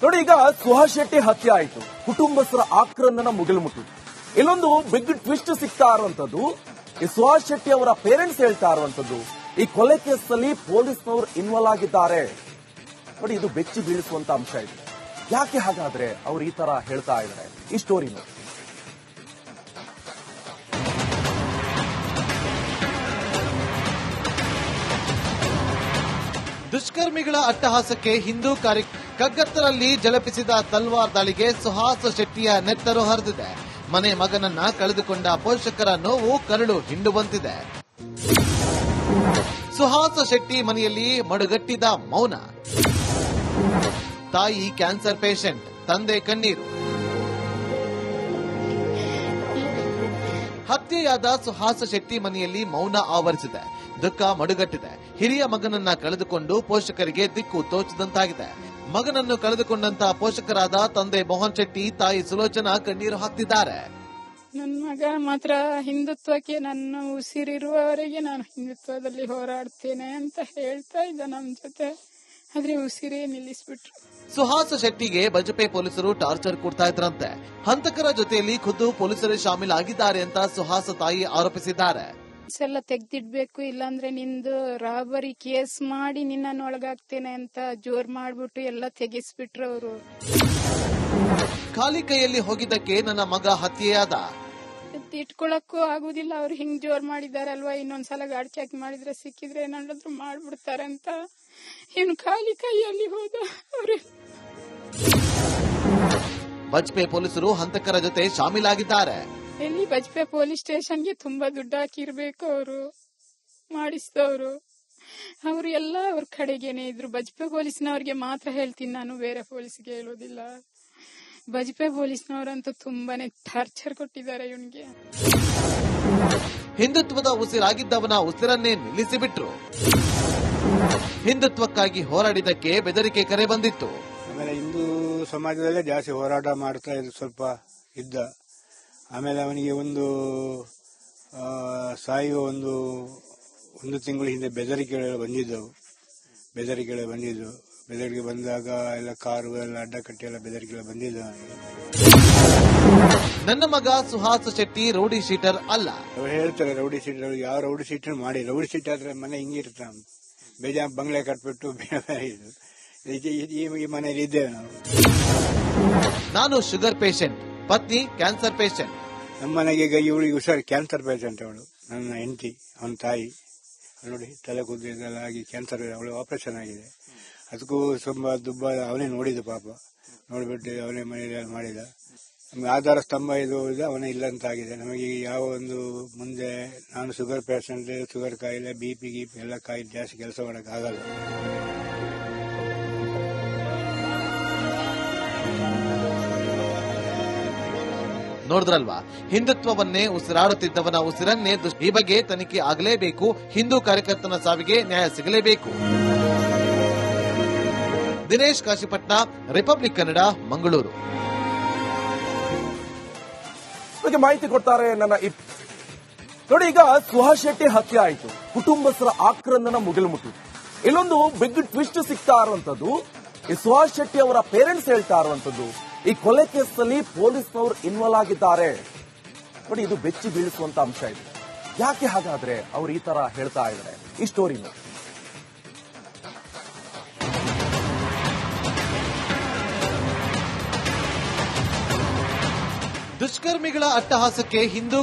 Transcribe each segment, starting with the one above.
ನೋಡಿ, ಈಗ ಸುಹಾಸ್ ಶೆಟ್ಟಿ ಹತ್ಯೆ ಆಯಿತು, ಕುಟುಂಬಸ್ಥರ ಆಕ್ರಂದನ ಮುಗಿಲು ಮುಟ್ಟಿತು. ಇಲ್ಲೊಂದು ಬಿಗ್ ಟ್ವಿಸ್ಟ್ ಸಿಗ್ತಾ ಇರುವಂತದ್ದು, ಈ ಸುಹಾಸ್ ಶೆಟ್ಟಿ ಅವರ ಪೇರೆಂಟ್ಸ್ ಹೇಳ್ತಾ ಇರುವಂತದ್ದು, ಈ ಕೊಲೆ ಕೇಸಲ್ಲಿ ಪೊಲೀಸ್ನವರು ಇನ್ವಾಲ್ವ್ ಆಗಿದ್ದಾರೆ. ನೋಡಿ, ಇದು ಬೆಚ್ಚಿ ಬೀಳಿಸುವಂತ ಅಂಶ ಇದೆ. ಯಾಕೆ ಹಾಗಾದ್ರೆ ಅವ್ರು ಈ ತರ ಹೇಳ್ತಾ ಇದ್ದಾರೆ? ಈ ಸ್ಟೋರಿ ನೋಡಿ. ದುಷ್ಕರ್ಮಿಗಳ ಅಟ್ಟಹಾಸಕ್ಕೆ ಹಿಂದೂ ಕಗ್ಗತ್ತರಲ್ಲಿ ಜಲಪಿಸಿದ ತಲ್ವಾರ್ ದಾಳಿಗೆ ಸುಹಾಸ್ ಶೆಟ್ಟಿಯ ನೆತ್ತರು ಹರಿದಿದೆ. ಮನೆ ಮಗನನ್ನ ಕಳೆದುಕೊಂಡ ಪೋಷಕರ ನೋವು ಕರಳು ಹಿಂಡುವಂತಿದೆ. ಸುಹಾಸ್ ಶೆಟ್ಟಿ ಮನೆಯಲ್ಲಿ ಮಡುಗಟ್ಟಿದ ಮೌನ. ತಾಯಿ ಕ್ಯಾನ್ಸರ್ ಪೇಷಂಟ್, ತಂದೆ ಕಣ್ಣೀರು. ಹತ್ಯೆಯಾದ ಸುಹಾಸ್ ಶೆಟ್ಟಿ ಮನೆಯಲ್ಲಿ ಮೌನ ಆವರಿಸಿದೆ. ದುಃಖ ಮಡುಗಟ್ಟಿದೆ. ಹಿರಿಯ ಮಗನನ್ನ ಕಳೆದುಕೊಂಡು ಪೋಷಕರಿಗೆ ದಿಕ್ಕು ತೋಚದಂತಾಗಿದೆ. ಮಗನನ್ನು ಕಳೆದುಕೊಂಡಂತ ಪೋಷಕರಾದ ತಂದೆ ಮೋಹನ್ ಶೆಟ್ಟಿ, ತಾಯಿ ಸುಲೋಚನಾ ಕಣ್ಣೀರು ಹಾಕ್ತಿದ್ದಾರೆ. ನನ್ನ ಮಗ ಮಾತ್ರ ಹಿಂದುತ್ವಕ್ಕೆ ನನ್ನ ಉಸಿರಿರುವವರೆಗೆ ನಾನು ಹಿಂದುತ್ವದಲ್ಲಿ ಹೋರಾಡ್ತೇನೆ ಅಂತ ಹೇಳ್ತಾ ಇದ್ದ ನಮ್ಮ ಜೊತೆ. ಆದ್ರೆ ಉಸಿರೇ ನಿಲ್ಲಿಸ್ಬಿಟ್ರು. ಸುಹಾಸ್ ಶೆಟ್ಟಿಗೆ ಬಜಪೆ ಪೊಲೀಸರು ಟಾರ್ಚರ್ ಕೊಡ್ತಾ ಇದ್ರಂತೆ. ಹಂತಕರ ಜೊತೆಯಲ್ಲಿ ಖುದ್ದು ಪೊಲೀಸರೇ ಶಾಮೀಲಾಗಿದ್ದಾರೆ ಅಂತ ಸುಹಾಸ್ ತಾಯಿ ಆರೋಪಿಸಿದ್ದಾರೆ. ಎಲ್ಲ ತೆಗ್ದಿಡ್ಬೇಕು, ಇಲ್ಲಾಂದ್ರೆ ನಿಂದು ರಾಬರಿ ಕೇಸ್ ಮಾಡಿ ನಿನ್ನ ಒಳಗಾಗ್ತೇನೆ ಅಂತ ಜೋರ್ ಮಾಡ್ಬಿಟ್ಟು ಎಲ್ಲ ತೆಗಿಸ್ಬಿಟ್ರು ಅವರು. ಖಾಲಿ ಕೈಯಲ್ಲಿ ಹೋಗಿದ್ದಕ್ಕೆ ನನ್ನ ಮಗ ಹತ್ಯೆಯಾದ. ಇಟ್ಕೊಳಕ್ಕೂ ಆಗುದಿಲ್ಲ, ಅವ್ರು ಹಿಂಗ್ ಜೋರ್ ಮಾಡಿದಾರಲ್ವಾ, ಇನ್ನೊಂದ್ಸಲ ಗಾಡಿ ಚೆಕ್ ಮಾಡಿದ್ರೆ ಸಿಕ್ಕಿದ್ರೆ ಏನಾದ್ರು ಮಾಡ್ಬಿಡ್ತಾರೆ ಅಂತ ಇನ್ನು ಖಾಲಿ ಕೈಯಲ್ಲಿ ಹೋದ ಅವ್ರು. ಬಜ್ಪೆ ಪೊಲೀಸರು ಹಂತಕರ ಜೊತೆ ಶಾಮೀಲಾಗಿದ್ದಾರೆ. ಎಲ್ಲಿ ಬಜ್ಪೆ ಪೊಲೀಸ್ ಸ್ಟೇಷನ್ಗೆ ತುಂಬಾ ದುಡ್ಡು ಹಾಕಿರ್ಬೇಕು ಅವರು ಮಾಡಿಸಿದವರು. ಅವರು ಎಲ್ಲ ಅವ್ರ ಕಡೆಗೇನೆ ಇದ್ರು. ಬಜ್ಪೆ ಪೊಲೀಸ್ನವ್ರಿಗೆ ಮಾತ್ರ ಹೇಳ್ತೀನಿ ನಾನು, ಬೇರೆ ಪೊಲೀಸ್ಗೆ ಹೇಳೋದಿಲ್ಲ. ಬಜ್ಪೆ ಪೊಲೀಸ್ನವರಂತೂ ತುಂಬಾನೇ ಟಾರ್ಚರ್ ಕೊಟ್ಟಿದ್ದಾರೆ ಇವನ್ಗೆ. ಹಿಂದುತ್ವದ ಉಸಿರಾಗಿದ್ದವನ ಉಸಿರನ್ನೇ ನಿಲ್ಲಿಸಿಬಿಟ್ರು. ಹಿಂದುತ್ವಕ್ಕಾಗಿ ಹೋರಾಡಿದಕ್ಕೆ ಬೆದರಿಕೆ ಕರೆ ಬಂದಿತ್ತು. ಆಮೇಲೆ ಹಿಂದೂ ಸಮಾಜದಲ್ಲೇ ಜಾಸ್ತಿ ಹೋರಾಟ ಮಾಡ್ತಾ ಇದ್ದು ಸ್ವಲ್ಪ ಇದ್ದ. ಆಮೇಲೆ ಅವನಿಗೆ ಒಂದು ಸಾಯುವ ಒಂದು ತಿಂಗಳ ಹಿಂದೆ ಬೆದರಿಕೆಗಳು ಬಂದಿದ್ದವು. ಬೆದರಿಕೆ ಬಂದಾಗ ಎಲ್ಲ ಕಾರು ಎಲ್ಲ ಅಡ್ಡ ಕಟ್ಟಿ ಎಲ್ಲ ಬೆದರಿಕೆ ಬಂದಿದ್ದು. ನನ್ನ ಮಗ ಸುಹಾಸ್ ಶೆಟ್ಟಿ ರೌಡಿ ಶೀಟರ್ ಅಲ್ಲ. ಅವ್ರು ಹೇಳ್ತಾರೆ ರೌಡಿ ಶೀಟರ್, ಯಾವ ರೌಡಿ ಶೀಟರ್ ಮಾಡಿ. ರೌಡಿ ಶೀಟರ್ ಆದ್ರೆ ಮನೆ ಹಿಂಗಿರ್ತ, ಬೇಜಾನ್ ಬಂಗ್ಲೆ ಕಟ್ಬಿಟ್ಟು ಈ ಮನೆಯಲ್ಲಿ ಇದ್ದೇವೆ ನಾವು. ನಾನು ಶುಗರ್ ಪೇಷಂಟ್, ಪತ್ನಿ ಕ್ಯಾನ್ಸರ್ ಪೇಷಂಟ್. ನಮ್ಮ ಮನೆಗೆ ಈಗ ಇವಳಿಗೆ ಹುಷಾರಿ ಕ್ಯಾನ್ಸರ್ ಪೇಷಂಟ್. ಅವಳು ನನ್ನ ಹೆಂಡತಿ, ಅವನ ತಾಯಿ ನೋಡಿ ತಲೆ ಕೂದಲೆಲ್ಲ ಆಗಿ ಕ್ಯಾನ್ಸರ್, ಅವಳು ಆಪರೇಷನ್ ಆಗಿದೆ. ಅದಕ್ಕೂ ತುಂಬಾ ದುಬ್ಬ ಅವನೇ ನೋಡಿದ ಪಾಪ. ನೋಡ್ಬಿಟ್ಟು ಅವನೇ ಮನೆಯಲ್ಲಿ ಮಾಡಿದ. ನಮ್ಗೆ ಆಧಾರ ಸ್ತಂಭ ಇದು ಅವನೇ ಇಲ್ಲ ಅಂತ ಆಗಿದೆ. ನಮಗೆ ಯಾವ ಒಂದು ಮುಂದೆ ನಾನು ಶುಗರ್ ಪೇಷಂಟ್, ಶುಗರ್ ಕಾಯಿಲೆ, BP ಎಲ್ಲ ಕಾಯಿಲೆ ಜಾಸ್ತಿ ಕೆಲಸ ಮಾಡಕ್ ಆಗಲ್ಲ. ನೋಡಿದ್ರಲ್ವಾ, ಹಿಂದುತ್ವವನ್ನೇ ಉಸಿರಾಡುತ್ತಿದ್ದವನ ಉಸಿರನ್ನೇ ಈ ಬಗ್ಗೆ ತನಿಖೆ ಆಗಲೇಬೇಕು. ಹಿಂದೂ ಕಾರ್ಯಕರ್ತನ ಸಾವಿಗೆ ನ್ಯಾಯ ಸಿಗಲೇಬೇಕು. ದಿನೇಶ್ ಕಾಶಿಪಟ್ನ, ರಿಪಬ್ಲಿಕ್ ಕನ್ನಡ, ಮಂಗಳೂರು. ಮಾಹಿತಿ ಕೊಡ್ತಾರೆ ನನ್ನ ನೋಡಿ, ಈಗ ಸುಹಾಸ್ ಶೆಟ್ಟಿ ಹತ್ಯೆ ಆಯಿತು, ಕುಟುಂಬಸ್ಥರ ಆಕ್ರಂದನ ಮುಗಿಲು ಮುಟ್ಟಿತು. ಇಲ್ಲೊಂದು ಬಿಗ್ ಟ್ವಿಸ್ಟ್ ಸಿಗ್ತಾ ಇರುವಂತದ್ದು, ಈ ಸುಹಾಸ್ ಶೆಟ್ಟಿ ಅವರ ಪೇರೆಂಟ್ಸ್ ಹೇಳ್ತಾ ಇರುವಂತದ್ದು, ಈ ಕೊಲೆ ಕೇಸಲ್ಲಿ ಪೊಲೀಸ್ನವರು ಇನ್ವಾಲ್ವ್ ಆಗಿದ್ದಾರೆ. ನೋಡಿ, ಇದು ಬೆಚ್ಚಿ ಬೀಳಿಸುವಂತ ಅಂಶ ಇದೆ. ಯಾಕೆ ಹಾಗಾದ್ರೆ ಅವ್ರು ಈ ತರ ಹೇಳ್ತಾ ಇದ್ದಾರೆ? ಈ ಸ್ಟೋರಿ ನೋಡಿ. ದುಷ್ಕರ್ಮಿಗಳ ಅಟ್ಟಹಾಸಕ್ಕೆ ಹಿಂದೂ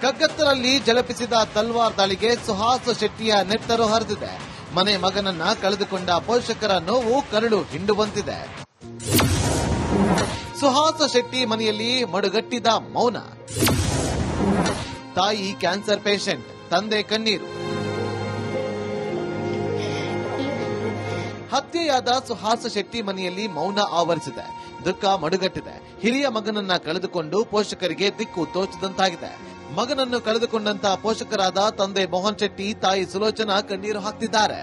ಕಗ್ಗತ್ತರಲ್ಲಿ ಜಲಪಿಸಿದ ತಲ್ವಾರ್ ದಾಳಿಗೆ ಸುಹಾಸ್ ಶೆಟ್ಟಿಯ ನೆತ್ತರು ಹರಿದಿದೆ. ಮನೆ ಮಗನನ್ನ ಕಳೆದುಕೊಂಡ ಪೋಷಕರ ನೋವು ಕರಳು ಹಿಂಡುವಂತಿದೆ. ಸುಹಾಸ್ ಶೆಟ್ಟಿ ಮನೆಯಲ್ಲಿ ಮಡುಗಟ್ಟಿದ ಮೌನ. ತಾಯಿ ಕ್ಯಾನ್ಸರ್ ಪೇಷಂಟ್, ತಂದೆ ಕಣ್ಣೀರು. ಹತ್ಯೆಯಾದ ಸುಹಾಸ್ ಶೆಟ್ಟಿ ಮನೆಯಲ್ಲಿ ಮೌನ ಆವರಿಸಿದೆ. ದುಃಖ ಮಡುಗಟ್ಟಿದೆ. ಹಿರಿಯ ಮಗನನ್ನ ಕಳೆದುಕೊಂಡು ಪೋಷಕರಿಗೆ ದಿಕ್ಕು ತೋಚದಂತಾಗಿದೆ. ಮಗನನ್ನು ಕಳೆದುಕೊಂಡಂತ ಪೋಷಕರಾದ ತಂದೆ ಮೋಹನ್ ಶೆಟ್ಟಿ, ತಾಯಿ ಸುಲೋಚನಾ ಕಣ್ಣೀರು ಹಾಕ್ತಿದ್ದಾರೆ.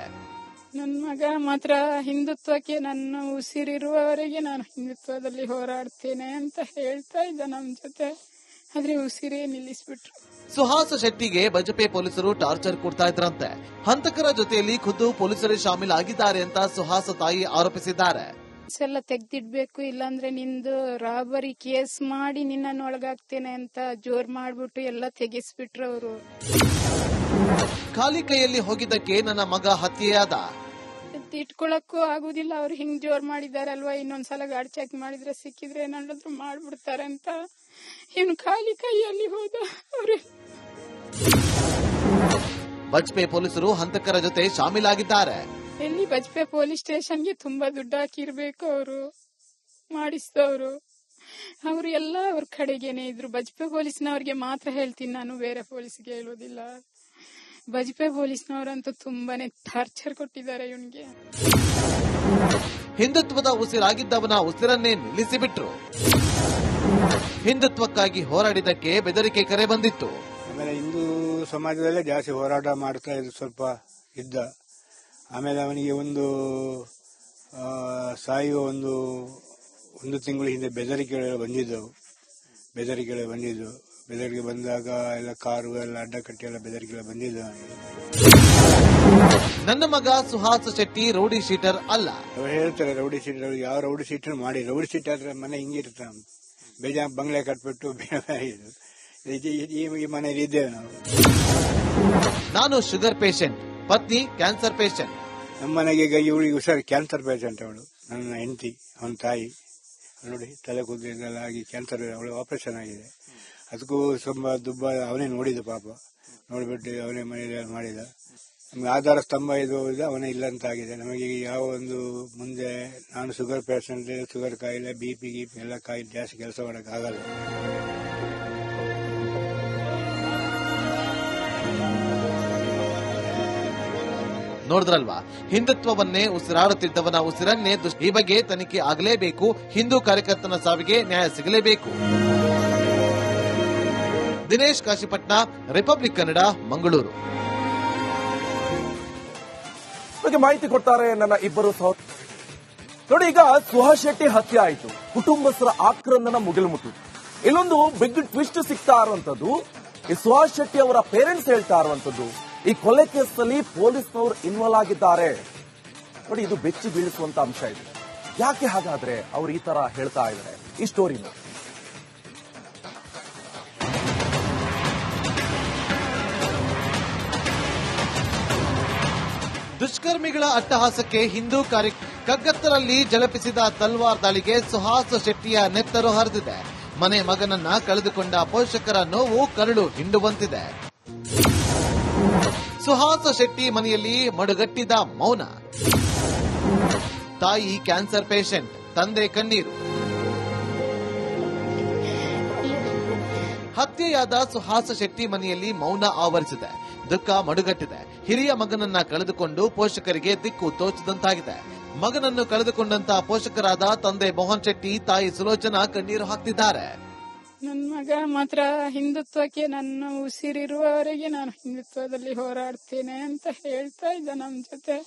ನನ್ನ ಮಗ ಮಾತ್ರ ಹಿಂದುತ್ವಕ್ಕೆ ನನ್ನ ಉಸಿರಿರುವವರೆಗೆ ನಾನು ಹಿಂದುತ್ವದಲ್ಲಿ ಹೋರಾಡ್ತೇನೆ ಅಂತ ಹೇಳ್ತಾ ಇದ್ದ ನಮ್ಮ ಜೊತೆ. ಆದ್ರೆ ಉಸಿರೇ ನಿಲ್ಲಿಸ್ಬಿಟ್ರು. ಸುಹಾಸ್ ಶೆಟ್ಟಿಗೆ ಬಜಪೆ ಪೊಲೀಸರು ಟಾರ್ಚರ್ ಕೊಡ್ತಾ ಇದ್ರಂತೆ. ಹಂತಕರ ಜೊತೆಯಲ್ಲಿ ಖುದ್ದು ಪೊಲೀಸರೇ ಶಾಮೀಲಾಗಿದ್ದಾರೆ ಅಂತ ಸುಹಾಸ್ ತಾಯಿ ಆರೋಪಿಸಿದ್ದಾರೆ. ಎಲ್ಲ ತೆಗ್ದಿಡ್ಬೇಕು, ಇಲ್ಲಾಂದ್ರೆ ನಿಂದು ರಾಬರಿ ಕೇಸ್ ಮಾಡಿ ನಿನ್ನನ್ನು ಒಳಗಾಗ್ತೇನೆ ಅಂತ ಜೋರ್ ಮಾಡ್ಬಿಟ್ಟು ಎಲ್ಲ ತೆಗೆಸ್ಬಿಟ್ರು ಅವರು. ಖಾಲಿ ಕೈಯಲ್ಲಿ ಹೋಗಿದ್ದಕ್ಕೆ ನನ್ನ ಮಗ ಹತ್ಯೆಯಾದ. ಇಟ್ಕೊಳಕ್ಕೂ ಆಗುದಿಲ್ಲ, ಅವ್ರು ಹಿಂಗ್ ಜೋರ್ ಮಾಡಿದಾರೆ ಅಲ್ವಾ, ಇನ್ನೊಂದ್ಸಲ ಗಾಡಿ ಚೆಕ್ ಮಾಡಿದ್ರೆ ಸಿಕ್ಕಿದ್ರೆ ಏನಾದ್ರು ಮಾಡ್ಬಿಡ್ತಾರೆ ಅಂತ ಇವ್ನು ಖಾಲಿ ಕೈಯಲ್ಲಿ ಹೋದ. ಅವ್ರು ಬಜ್ಪೆ ಪೊಲೀಸರು ಹಂತಕರ ಜೊತೆ ಶಾಮೀಲಾಗಿದ್ದಾರೆ. ಎಲ್ಲಿ ಬಜ್ಪೆ ಪೊಲೀಸ್ ಸ್ಟೇಷನ್ಗೆ ತುಂಬಾ ದುಡ್ಡು ಹಾಕಿರ್ಬೇಕು ಅವರು ಮಾಡಿಸಿದವರು. ಅವರು ಎಲ್ಲ ಅವ್ರ ಕಡೆಗೇನೆ ಇದ್ರು. ಬಜ್ಪೆ ಪೊಲೀಸ್ನವ್ರಿಗೆ ಮಾತ್ರ ಹೇಳ್ತೀನಿ ನಾನು, ಬೇರೆ ಪೊಲೀಸ್ಗೆ ಹೇಳೋದಿಲ್ಲ. ಬಜ್ಪೆ ಪೊಲೀಸ್ನವರಂತೂ ತುಂಬಾನೇ ಟಾರ್ಚರ್ ಕೊಟ್ಟಿದ್ದಾರೆ ಇವನ್ಗೆ. ಹಿಂದುತ್ವದ ಉಸಿರಾಗಿದ್ದವನ ಉಸಿರನ್ನೇ ನಿಲ್ಲಿಸಿಬಿಟ್ರು. ಹಿಂದುತ್ವಕ್ಕಾಗಿ ಹೋರಾಡಿದಕ್ಕೆ ಬೆದರಿಕೆ ಕರೆ ಬಂದಿತ್ತು. ಆಮೇಲೆ ಹಿಂದೂ ಸಮಾಜದಲ್ಲೇ ಜಾಸ್ತಿ ಹೋರಾಟ ಮಾಡ್ತಾ ಇದ್ದು ಸ್ವಲ್ಪ ಇದ್ದ. ಆಮೇಲೆ ಅವನಿಗೆ ಒಂದು ಸಾಯುವ ಒಂದು ತಿಂಗಳ ಹಿಂದೆ ಬೆದರಿಕೆಗಳು ಬಂದಿದ್ದವು. ಬೆದರಿಕೆ ಬಂದಾಗ ಎಲ್ಲ ಕಾರು ಎಲ್ಲ ಅಡ್ಡ ಕಟ್ಟಿ ಎಲ್ಲ ಬೆದರಿಕೆ ಬಂದಿದ್ದು. ನನ್ನ ಮಗ ಸುಹಾಸ್ ಶೆಟ್ಟಿ ರೌಡಿ ಶೀಟರ್ ಅಲ್ಲ. ಅವ್ರು ಹೇಳ್ತಾರೆ ರೌಡಿ ಶೀಟರ್, ಯಾವ ರೌಡಿ ಶೀಟರ್ ಮಾಡಿ, ರೌಡಿ ಶೀಟರ್ ಆದ್ರೆ ಮನೆ ಹಿಂಗಿರ್ತ ಬೇಜಾನ್ ಬಂಗ್ಲೆ ಕಟ್ಬಿಟ್ಟು ಈ ಮನೇಲಿ ಇದ್ದೇವೆ ನಾವು. ನಾನು ಶುಗರ್ ಪೇಷಂಟ್, ಪತ್ನಿ ಕ್ಯಾನ್ಸರ್ ಪೇಷಂಟ್. ನಮ್ಮ ಮನೆಗೆ ಈಗ ಇವಳಿಗೆ ಹುಷಾರು ಕ್ಯಾನ್ಸರ್ ಪೇಷಂಟ್. ಅವಳು ನನ್ನ ಹೆಂಡತಿ, ಅವನ ತಾಯಿ ನೋಡಿ ತಲೆ ಕೂದಲೆಲ್ಲ ಆಗಿ ಕ್ಯಾನ್ಸರ್, ಅವಳು ಆಪರೇಷನ್ ಆಗಿದೆ. ಅದಕ್ಕೂ ತುಂಬ ದುಬ್ಬ ಅವನೇ ನೋಡಿದ ಪಾಪ, ನೋಡ್ಬಿಟ್ಟು ಅವನೇ ಮನೆಯಲ್ಲಿ ಮಾಡಿದ. ನಮ್ಗೆ ಆಧಾರ ಸ್ತಂಭ ಇದು ಅವನೇ ಇಲ್ಲ ಅಂತ ಆಗಿದೆ. ನಮಗೆ ಯಾವ ಒಂದು ಮುಂದೆ ನಾನು ಶುಗರ್ ಪೇಷಂಟ್, ಶುಗರ್ ಕಾಯಿಲೆ, BP ಎಲ್ಲ ಕಾಯಿಲೆ ಜಾಸ್ತಿ ಕೆಲಸ ಮಾಡೋಕೆ ಆಗಲ್ಲ. ನೋಡಿದ್ರಲ್ವಾ, ಹಿಂದುತ್ವವನ್ನೇ ಉಸಿರಾಡುತ್ತಿದ್ದವನ ಉಸಿರನ್ನೇ ಈ ಬಗ್ಗೆ ತನಿಖೆ ಆಗಲೇಬೇಕು. ಹಿಂದೂ ಕಾರ್ಯಕರ್ತನ ಸಾವಿಗೆ ನ್ಯಾಯ ಸಿಗಲೇಬೇಕು. ದಿನೇಶ್ ಕಾಶಿಪಟ್ನ, ರಿಪಬ್ಲಿಕ್ ಕನ್ನಡ, ಮಂಗಳೂರು. ಮಾಹಿತಿ ಕೊಡ್ತಾರೆ ನನ್ನ ಇಬ್ಬರು ನೋಡಿ. ಈಗ ಸುಹಾಸ್ ಶೆಟ್ಟಿ ಹತ್ಯೆ ಆಯಿತು, ಕುಟುಂಬಸ್ಥರ ಆಕ್ರಂದನ ಮುಗಿಲ್ಮುಟ್ಟಿತು. ಇಲ್ಲೊಂದು ಬಿಗ್ ಟ್ವಿಸ್ಟ್ ಸಿಗ್ತಾ ಇರುವಂತದ್ದು, ಈ ಸುಹಾಸ್ ಶೆಟ್ಟಿ ಅವರ ಪೇರೆಂಟ್ಸ್ ಹೇಳ್ತಾ ಇರುವಂತದ್ದು, ಈ ಕೊಲೆ ಕೇಸ್ನಲ್ಲಿ ಪೊಲೀಸ್ನವರು ಇನ್ವಾಲ್ವ್ ಆಗಿದ್ದಾರೆ. ನೋಡಿ, ಇದು ಬೆಚ್ಚಿ ಬೀಳಿಸುವಂತ ಅಂಶ ಇದೆ. ಯಾಕೆ ಹಾಗಾದ್ರೆ ಅವ್ರು ಈ ತರ ಹೇಳ್ತಾ ಇದ್ದಾರೆ? ಈ ಸ್ಟೋರಿನ ದುಷ್ಕರ್ಮಿಗಳ ಅಟ್ಟಹಾಸಕ್ಕೆ ಹಿಂದೂ ಕಗ್ಗತ್ತರಲ್ಲಿ ಜಲಪಿಸಿದ ತಲ್ವಾರ್ ದಾಳಿಗೆ ಸುಹಾಸ್ ಶೆಟ್ಟಿಯ ನೆತ್ತರು ಹರಿದಿದೆ. ಮನೆ ಮಗನನ್ನ ಕಳೆದುಕೊಂಡ ಪೋಷಕರ ನೋವು ಕರಳು ಹಿಂಡುವಂತಿದೆ. ಸುಹಾಸ್ ಶೆಟ್ಟಿ ಮನೆಯಲ್ಲಿ ಮಡುಗಟ್ಟಿದ ಮೌನ. ತಾಯಿ ಕ್ಯಾನ್ಸರ್ ಪೇಷಂಟ್, ತಂದೆ ಕಣ್ಣೀರು. ಹತ್ಯೆಯಾದ ಸುಹಾಸ್ ಶೆಟ್ಟಿ ಮನೆಯಲ್ಲಿ ಮೌನ ಆವರಿಸಿದೆ. ದುಃಖ ಮಡುಗಟ್ಟಿದೆ. ಹಿರಿಯ ಮಗನನ್ನ ಕಳೆದುಕೊಂಡು ಪೋಷಕರಿಗೆ ದಿಕ್ಕು ತೋಚದಂತಾಗಿದೆ. ಮಗನನ್ನು ಕಳೆದುಕೊಂಡಂತ ಪೋಷಕರಾದ ತಂದೆ ಮೋಹನ್ ಶೆಟ್ಟಿ, ತಾಯಿ ಸುಲೋಚನಾ ಕಣ್ಣೀರು ಹಾಕ್ತಿದ್ದಾರೆ. ನನ್ನ ಮಗ ಮಾತ್ರ ಹಿಂದುತ್ವಕ್ಕೆ ನನ್ನ ಉಸಿರಿರುವವರೆಗೆ ನಾನು ಹಿಂದುತ್ವದಲ್ಲಿ ಹೋರಾಡ್ತೇನೆ ಅಂತ ಹೇಳ್ತಾ ಇದ್ದ ನಮ್ಮ ಜೊತೆ.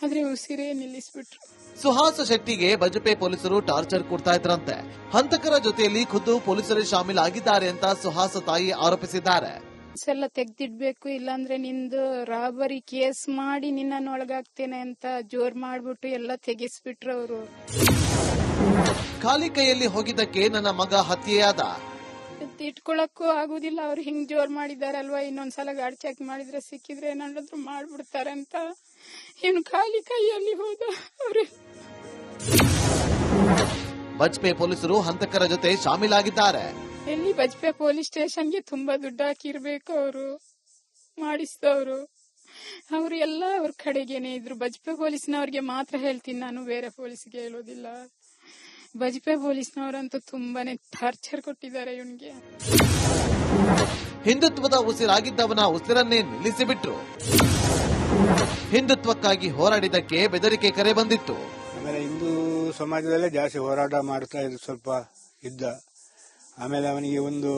ಆದ್ರೆ ಉಸಿರೇ ನಿಲ್ಲಿಸ್ಬಿಟ್ರು. ಸುಹಾಸ್ ಶೆಟ್ಟಿಗೆ ಬಜ್ಪೆ ಪೊಲೀಸರು ಟಾರ್ಚರ್ ಕೊಡ್ತಾ ಇದ್ರಂತೆ. ಹಂತಕರ ಜೊತೆಯಲ್ಲಿ ಖುದ್ದು ಪೊಲೀಸರೇ ಶಾಮೀಲಾಗಿದ್ದಾರೆ ಅಂತ ಸುಹಾಸ್ ತಾಯಿ ಆರೋಪಿಸಿದ್ದಾರೆ. ಎಲ್ಲ ತೆಗ್ದಿಡ್ಬೇಕು, ಇಲ್ಲಾಂದ್ರೆ ನಿಂದು ರಾಬರಿ ಕೇಸ್ ಮಾಡಿ ನಿನ್ನನ್ನು ಒಳಗಾಗ್ತೇನೆ ಅಂತ ಜೋರ್ ಮಾಡ್ಬಿಟ್ಟು ಎಲ್ಲ ತೆಗೆಸ್ಬಿಟ್ರು ಅವರು. ಖಾಲಿ ಕೈಯಲ್ಲಿ ಹೋಗಿದ್ದಕ್ಕೆ ನನ್ನ ಮಗ ಹತ್ಯೆಯಾದ. ಇಟ್ಕೊಳಕ್ಕೂ ಆಗುದಿಲ್ಲ, ಅವ್ರು ಹಿಂಗ್ ಜೋರ್ ಮಾಡಿದಾರೆ ಅಲ್ವಾ, ಇನ್ನೊಂದ್ಸಲ ಗಾಡಿ ಚೆಕ್ ಮಾಡಿದ್ರೆ ಸಿಕ್ಕಿದ್ರೆ ಏನಾದ್ರು ಮಾಡ್ಬಿಡ್ತಾರೆ ಅಂತ ಇವ್ನು ಖಾಲಿ ಕೈಯಲ್ಲಿ ಹೋದ. ಅವ್ರು ಬಜ್ಪೆ ಪೊಲೀಸರು ಹಂತಕರ ಜೊತೆ ಶಾಮೀಲಾಗಿದ್ದಾರೆ. ಎಲ್ಲಿ ಬಜ್ಪೆ ಪೊಲೀಸ್ ಸ್ಟೇಷನ್ಗೆ ತುಂಬಾ ದುಡ್ಡು ಹಾಕಿರ್ಬೇಕು ಅವರು ಮಾಡಿಸಿದವರು. ಅವರು ಎಲ್ಲ ಅವ್ರ ಕಡೆಗೇನೆ ಇದ್ರು. ಬಜ್ಪೆ ಪೊಲೀಸ್ನವ್ರಿಗೆ ಮಾತ್ರ ಹೇಳ್ತೀನಿ ನಾನು, ಬೇರೆ ಪೊಲೀಸ್ಗೆ ಹೇಳೋದಿಲ್ಲ. ಬಜ್ಪೆ ಪೊಲೀಸ್ನವರಂತೂ ತುಂಬಾನೇ ಟಾರ್ಚರ್ ಕೊಟ್ಟಿದ್ದಾರೆ ಇವನ್ಗೆ. ಹಿಂದುತ್ವದ ಉಸಿರಾಗಿದ್ದವನ ಉಸಿರನ್ನೇ ನಿಲ್ಲಿಸಿಬಿಟ್ರು. ಹಿಂದುತ್ವಕ್ಕಾಗಿ ಹೋರಾಡಿದಕ್ಕೆ ಬೆದರಿಕೆ ಕರೆ ಬಂದಿತ್ತು. ಆಮೇಲೆ ಹಿಂದೂ ಸಮಾಜದಲ್ಲೇ ಜಾಸ್ತಿ ಹೋರಾಟ ಮಾಡ್ತಾ ಇದ್ದು ಸ್ವಲ್ಪ ಇದ್ದ. ಆಮೇಲೆ ಅವನಿಗೆ ಒಂದು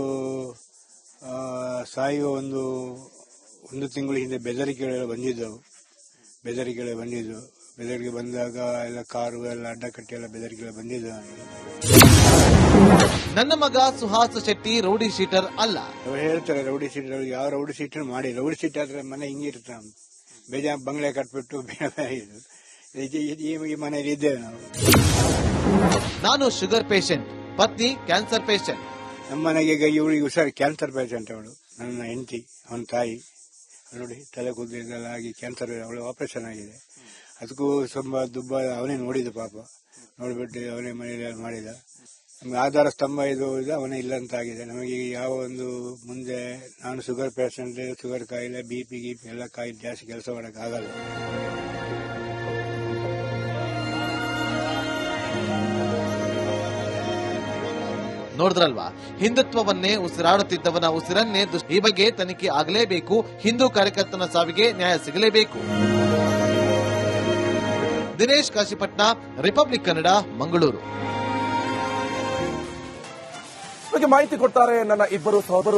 ಸಾಯುವ ಒಂದು ತಿಂಗಳ ಹಿಂದೆ ಬೆದರಿಕೆಗಳು ಬಂದಿದ್ದವು. ಬೆದರಿಕೆ ಬಂದಾಗ ಎಲ್ಲ ಕಾರು ಎಲ್ಲ ಅಡ್ಡ ಕಟ್ಟಿ ಎಲ್ಲ ಬೆದರಿಕೆ ಬಂದಿದ್ದು. ನನ್ನ ಮಗ ಸುಹಾಸ್ ಶೆಟ್ಟಿ ರೌಡಿ ಶೀಟರ್ ಅಲ್ಲ. ಅವ್ರು ಹೇಳ್ತಾರೆ ರೌಡಿ ಶೀಟರ್, ಯಾವ ರೌಡಿ ಶೀಟರ್ ಮಾಡಿ, ರೌಡಿ ಶೀಟರ್ ಆದ್ರೆ ಮನೆ ಹಿಂಗಿರ್ತ ಬೇಜಾನ್ ಬಂಗ್ಲೆ ಕಟ್ಬಿಟ್ಟು ಈ ಮನೇಲಿ ಇದ್ದೇವೆ ನಾವು. ನಾನು ಶುಗರ್ ಪೇಷಂಟ್, ಪತ್ನಿ ಕ್ಯಾನ್ಸರ್ ಪೇಷಂಟ್. ನಮ್ಮ ಮನೆಗೆ ಈಗ ಇವಳಿಗೆ ಹುಷಾರು ಕ್ಯಾನ್ಸರ್ ಪೇಷಂಟ್ ಅವಳು, ನನ್ನ ಹೆಂಡತಿ, ಅವನ ತಾಯಿ. ನೋಡಿ ತಲೆ ಕೂದಲೆಲ್ಲ ಆಗಿ ಕ್ಯಾನ್ಸರ್, ಅವಳು ಆಪರೇಷನ್ ಆಗಿದೆ. ಅದಕ್ಕೂ ತುಂಬ ದುಬ್ಬ ಅವನೇ ನೋಡಿದ ಪಾಪ, ನೋಡ್ಬಿಟ್ಟು ಅವನೇ ಮನೆಯಲ್ಲಿ ಮಾಡಿದ. ನಮ್ಗೆ ಆಧಾರ ಸ್ತಂಭ ಇದು ಅವನೇ ಇಲ್ಲ ಅಂತ ಆಗಿದೆ. ನಮಗೆ ಯಾವ ಒಂದು ಮುಂದೆ ನಾನು ಶುಗರ್ ಪೇಷಂಟ್, ಶುಗರ್ ಕಾಯಿಲೆ, BP ಎಲ್ಲ ಕಾಯಿಲೆ ಜಾಸ್ತಿ ಕೆಲಸ ಮಾಡಕ್ ಆಗಲ್ಲ. ನೋಡಿದ್ರಲ್ವಾ, ಹಿಂದುತ್ವವನ್ನೇ ಉಸಿರಾಡುತ್ತಿದ್ದವನ ಉಸಿರನ್ನೇ ಈ ಬಗ್ಗೆ ತನಿಖೆ ಆಗಲೇಬೇಕು. ಹಿಂದೂ ಕಾರ್ಯಕರ್ತನ ಸಾವಿಗೆ ನ್ಯಾಯ ಸಿಗಲೇಬೇಕು. ದಿನೇಶ್ ಕಾಶಿಪಟ್ನ, ರಿಪಬ್ಲಿಕ್ ಕನ್ನಡ, ಮಂಗಳೂರು. ಮಾಹಿತಿ ಕೊಡ್ತಾರೆ ನನ್ನ ಇಬ್ಬರು ಸಹೋದರರು.